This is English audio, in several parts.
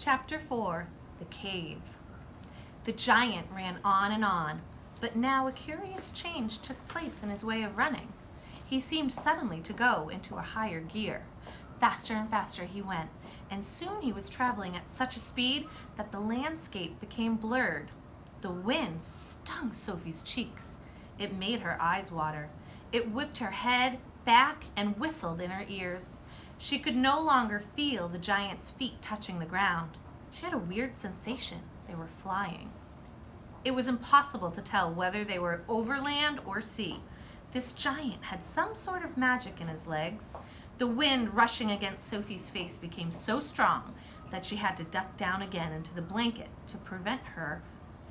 Chapter 4, The Cave. The giant ran on, but now a curious change took place in his way of running. He seemed suddenly to go into a higher gear. Faster and faster he went, and soon he was traveling at such a speed that the landscape became blurred. The wind stung Sophie's cheeks. It made her eyes water. It whipped her head back and whistled in her ears. She could no longer feel the giant's feet touching the ground. She had a weird sensation they were flying. It was impossible to tell whether they were over land or sea. This giant had some sort of magic in his legs. The wind rushing against Sophie's face became so strong that she had to duck down again into the blanket to prevent her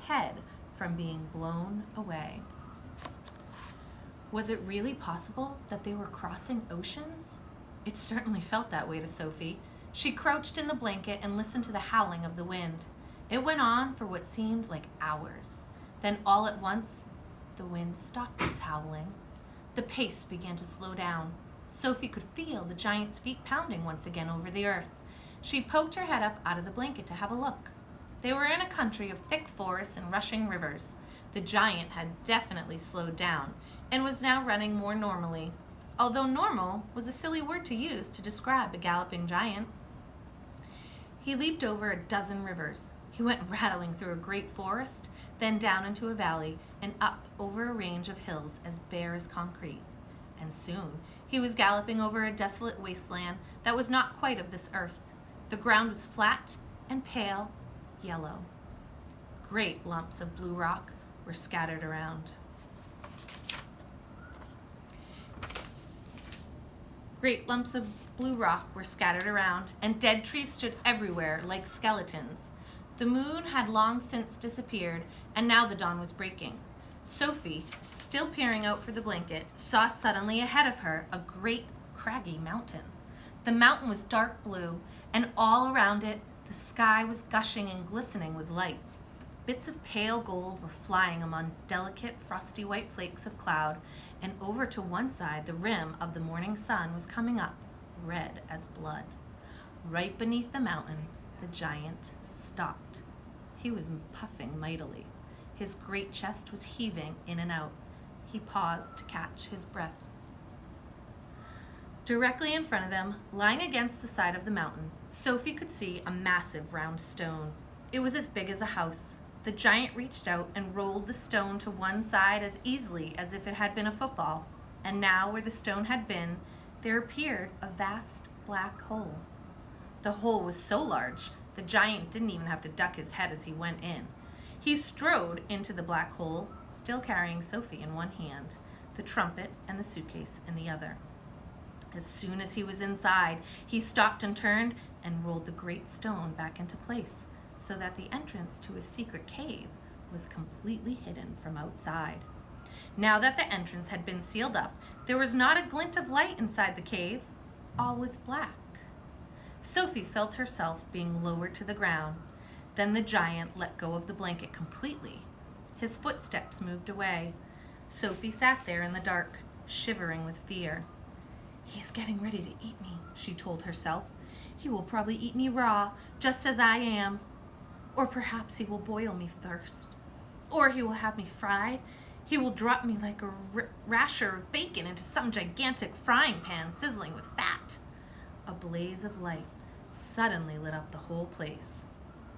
head from being blown away. Was it really possible that they were crossing oceans? It certainly felt that way to Sophie. She crouched in the blanket and listened to the howling of the wind. It went on for what seemed like hours. Then all at once, the wind stopped its howling. The pace began to slow down. Sophie could feel the giant's feet pounding once again over the earth. She poked her head up out of the blanket to have a look. They were in a country of thick forests and rushing rivers. The giant had definitely slowed down and was now running more normally, although normal was a silly word to use to describe a galloping giant. He leaped over a dozen rivers. He went rattling through a great forest, then down into a valley and up over a range of hills as bare as concrete. And soon he was galloping over a desolate wasteland that was not quite of this earth. The ground was flat and pale yellow. Great lumps of blue rock were scattered around. Great lumps of blue rock were scattered around, and dead trees stood everywhere like skeletons. The moon had long since disappeared, and now the dawn was breaking. Sophie, still peering out for the blanket, saw suddenly ahead of her a great craggy mountain. The mountain was dark blue, and all around it the sky was gushing and glistening with light. Bits of pale gold were flying among delicate, frosty white flakes of cloud, and over to one side the rim of the morning sun was coming up, red as blood. Right beneath the mountain, the giant stopped. He was puffing mightily. His great chest was heaving in and out. He paused to catch his breath. Directly in front of them, lying against the side of the mountain, Sophie could see a massive round stone. It was as big as a house. The giant reached out and rolled the stone to one side as easily as if it had been a football. And now, where the stone had been, there appeared a vast black hole. The hole was so large, the giant didn't even have to duck his head as he went in. He strode into the black hole, still carrying Sophie in one hand, the trumpet and the suitcase in the other. As soon as he was inside, he stopped and turned and rolled the great stone back into place, so that the entrance to his secret cave was completely hidden from outside. Now that the entrance had been sealed up, there was not a glint of light inside the cave. All was black. Sophie felt herself being lowered to the ground. Then the giant let go of the blanket completely. His footsteps moved away. Sophie sat there in the dark, shivering with fear. "He's getting ready to eat me," she told herself. "He will probably eat me raw, just as I am. Or perhaps he will boil me first. Or he will have me fried. He will drop me like a rasher of bacon into some gigantic frying pan sizzling with fat." A blaze of light suddenly lit up the whole place.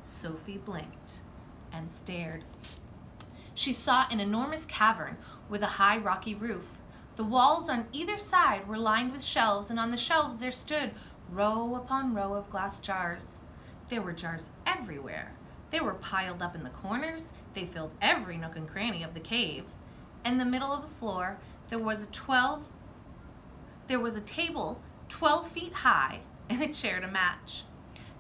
Sophie blinked and stared. She saw an enormous cavern with a high rocky roof. The walls on either side were lined with shelves, and on the shelves there stood row upon row of glass jars. There were jars everywhere. They were piled up in the corners. They filled every nook and cranny of the cave. In the middle of the floor, there was a table 12 feet high, and a chair to match.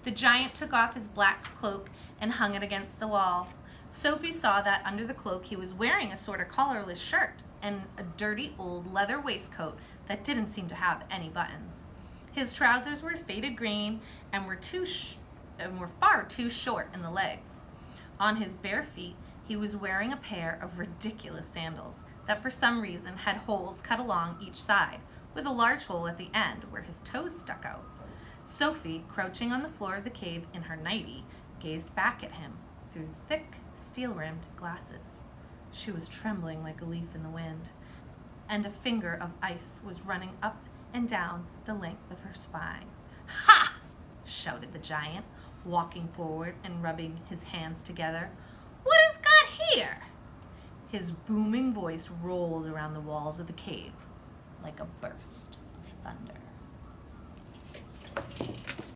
The giant took off his black cloak and hung it against the wall. Sophie saw that under the cloak he was wearing a sort of collarless shirt and a dirty old leather waistcoat that didn't seem to have any buttons. His trousers were faded green and were far too short in the legs. On his bare feet, he was wearing a pair of ridiculous sandals that for some reason had holes cut along each side, with a large hole at the end where his toes stuck out. Sophie, crouching on the floor of the cave in her nightie, gazed back at him through thick, steel-rimmed glasses. She was trembling like a leaf in the wind, and a finger of ice was running up and down the length of her spine. "Ha!" shouted the giant, walking forward and rubbing his hands together. "What has got here?" His booming voice rolled around the walls of the cave like a burst of thunder.